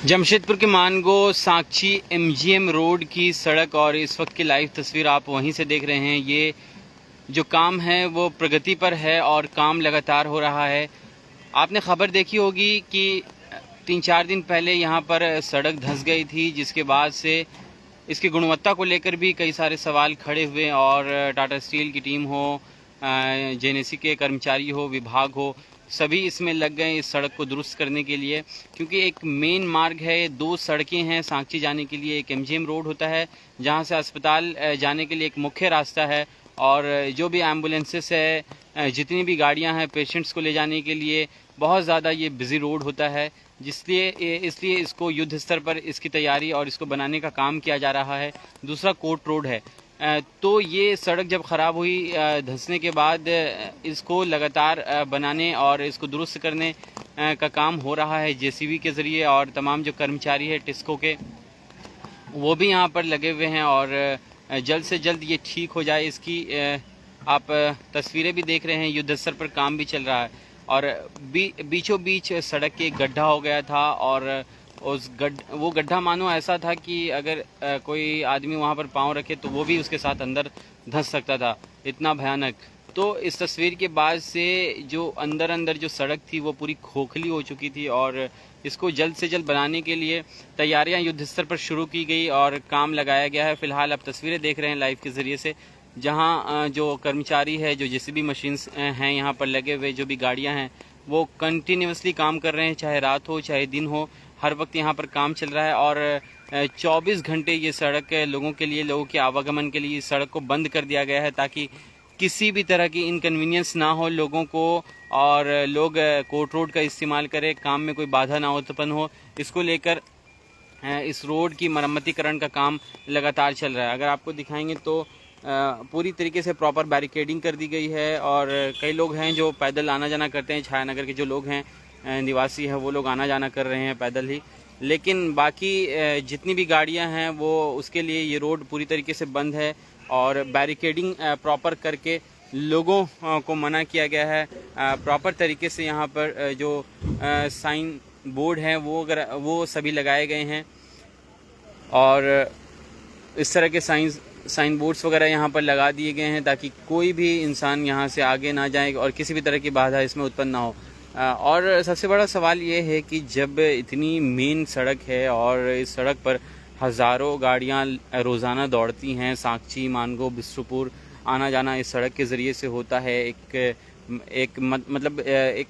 जमशेदपुर के मानगो साक्षी MGM road की सड़क और इस वक्त की लाइव तस्वीर आप वहीं से देख रहे हैं। ये जो काम है वो प्रगति पर है और काम लगातार हो रहा है। आपने खबर देखी होगी कि 3-4 दिन पहले यहाँ पर सड़क धंस गई थी, जिसके बाद से इसकी गुणवत्ता को लेकर भी कई सारे सवाल खड़े हुए और टाटा स्टील की टीम हो, जेएनएससी के कर्मचारी हो, विभाग हो, सभी इसमें लग गए इस सड़क को दुरुस्त करने के लिए। क्योंकि एक मेन मार्ग है, दो सड़कें हैं साक्षी जाने के लिए। एक एमजीएम रोड होता है जहां से अस्पताल जाने के लिए एक मुख्य रास्ता है, और जो भी एम्बुलेंसेस है, जितनी भी गाड़ियां हैं पेशेंट्स को ले जाने के लिए, बहुत ज़्यादा ये बिजी रोड होता है। इसलिए इसको युद्ध स्तर पर इसकी तैयारी और इसको बनाने का काम किया जा रहा है। दूसरा कोर्ट रोड है। तो ये सड़क जब ख़राब हुई धंसने के बाद इसको लगातार बनाने और इसको दुरुस्त करने का काम हो रहा है जेसीबी के ज़रिए, और तमाम जो कर्मचारी है टिस्को के वो भी यहाँ पर लगे हुए हैं और जल्द से जल्द ये ठीक हो जाए। इसकी आप तस्वीरें भी देख रहे हैं, युद्ध स्तर पर काम भी चल रहा है। और बीचों बीच सड़क के एक गड्ढा हो गया था, और वो गड्ढा मानो ऐसा था कि अगर कोई आदमी वहाँ पर पाँव रखे तो वो भी उसके साथ अंदर धंस सकता था, इतना भयानक। तो इस तस्वीर के बाद से जो अंदर जो सड़क थी वो पूरी खोखली हो चुकी थी, और इसको जल्द से जल्द बनाने के लिए तैयारियां युद्ध स्तर पर शुरू की गई और काम लगाया गया है। फिलहाल आप तस्वीरें देख रहे हैं लाइव के ज़रिए से, जहां जो कर्मचारी है, जो जेसीबी मशीन्स हैं यहाँ पर लगे हुए, जो भी गाड़ियां हैं वो कंटिन्यूसली काम कर रहे हैं, चाहे रात हो चाहे दिन हो, हर वक्त यहाँ पर काम चल रहा है। और 24 घंटे ये सड़क लोगों के आवागमन के लिए इस सड़क को बंद कर दिया गया है, ताकि किसी भी तरह की इनकन्वीनियंस ना हो लोगों को, और लोग कोर्ट रोड का इस्तेमाल करें, काम में कोई बाधा ना उत्पन्न हो। इसको लेकर इस रोड की मरम्मतीकरण का काम लगातार चल रहा है। अगर आपको दिखाएंगे तो पूरी तरीके से प्रॉपर बैरिकेडिंग कर दी गई है, और कई लोग हैं जो पैदल आना जाना करते हैं। छायानगर के जो लोग हैं, निवासी हैं, वो लोग आना जाना कर रहे हैं पैदल ही। लेकिन बाकी जितनी भी गाड़ियां हैं वो उसके लिए ये रोड पूरी तरीके से बंद है, और बैरिकेडिंग प्रॉपर करके लोगों को मना किया गया है। प्रॉपर तरीके से यहाँ पर जो साइन बोर्ड हैं वो सभी लगाए गए हैं, और इस तरह के साइन बोर्ड्स वगैरह यहाँ पर लगा दिए गए हैं, ताकि कोई भी इंसान यहाँ से आगे ना जाए और किसी भी तरह की बाधा इसमें उत्पन्न ना हो। और सबसे बड़ा सवाल ये है कि जब इतनी मेन सड़क है और इस सड़क पर हज़ारों गाड़ियाँ रोज़ाना दौड़ती हैं, साक्षी, मानगो, बिस्ट्रपुर आना जाना इस सड़क के ज़रिए से होता है। एक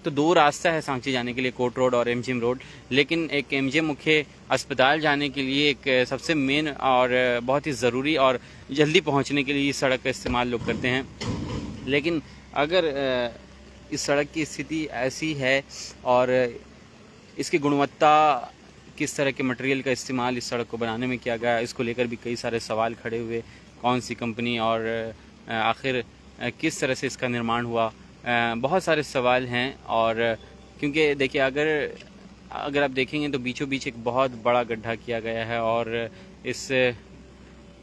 तो दो रास्ता है साक्षी जाने के लिए, कोर्ट रोड और एमजीएम रोड, लेकिन एक एमजीएम मुख्य अस्पताल जाने के लिए एक सबसे मेन और बहुत ही ज़रूरी और जल्दी पहुंचने के लिए इस सड़क का इस्तेमाल लोग करते हैं। लेकिन अगर इस सड़क की स्थिति ऐसी है और इसकी गुणवत्ता, किस तरह के मटेरियल का इस्तेमाल इस सड़क को बनाने में किया गया, इसको लेकर भी कई सारे सवाल खड़े हुए। कौन सी कंपनी, और आखिर किस तरह से इसका निर्माण हुआ, बहुत सारे सवाल हैं। और क्योंकि देखिए, अगर आप देखेंगे तो बीचों बीच एक बहुत बड़ा गड्ढा किया गया है, और इस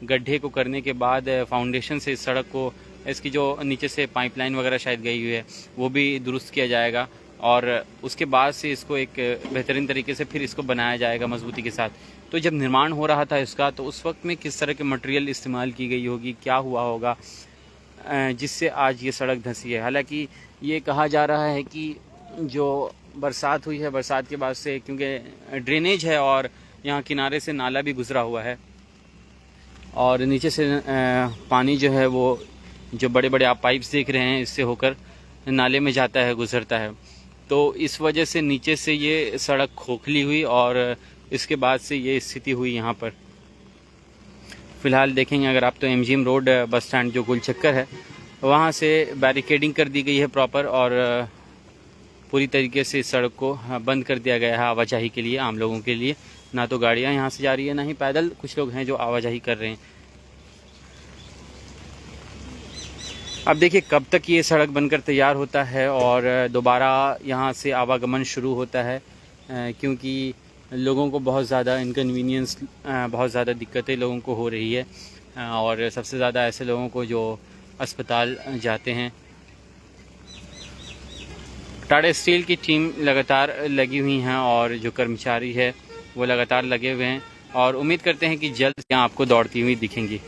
गड्ढे को करने के बाद फाउंडेशन से इस सड़क को, इसकी जो नीचे से पाइपलाइन वगैरह शायद गई हुई है वो भी दुरुस्त किया जाएगा, और उसके बाद से इसको एक बेहतरीन तरीके से फिर इसको बनाया जाएगा मजबूती के साथ। तो जब निर्माण हो रहा था इसका, तो उस वक्त में किस तरह के मटेरियल इस्तेमाल की गई होगी, क्या हुआ होगा जिससे आज ये सड़क धंसी है। हालांकि ये कहा जा रहा है कि जो बरसात हुई है, बरसात के बाद से, क्योंकि ड्रेनेज है और यहाँ किनारे से नाला भी गुजरा हुआ है, और नीचे से पानी जो है वो, जो बड़े बड़े आप पाइप्स देख रहे हैं, इससे होकर नाले में जाता है, गुजरता है। तो इस वजह से नीचे से ये सड़क खोखली हुई और इसके बाद से ये स्थिति हुई यहाँ पर। फ़िलहाल देखेंगे अगर आप तो एमजीएम रोड बस स्टैंड जो गोलचक्कर है वहाँ से बैरिकेडिंग कर दी गई है प्रॉपर, और पूरी तरीके से इस सड़क को बंद कर दिया गया है आवाजाही के लिए, आम लोगों के लिए। ना तो गाड़ियाँ यहाँ से जा रही है, ना ही पैदल कुछ लोग हैं जो आवाजाही कर रहे हैं। अब देखिए कब तक ये सड़क बनकर तैयार होता है और दोबारा यहाँ से आवागमन शुरू होता है, क्योंकि लोगों को बहुत ज़्यादा इनकन्वीनियंस, बहुत ज़्यादा दिक्कतें लोगों को हो रही है, और सबसे ज़्यादा ऐसे लोगों को जो अस्पताल जाते हैं। टाटा स्टील की टीम लगातार लगी हुई हैं, और जो कर्मचारी है वो लगातार लगे हुए हैं और उम्मीद करते हैं कि जल्द यहाँ आपको दौड़ती हुई दिखेंगी।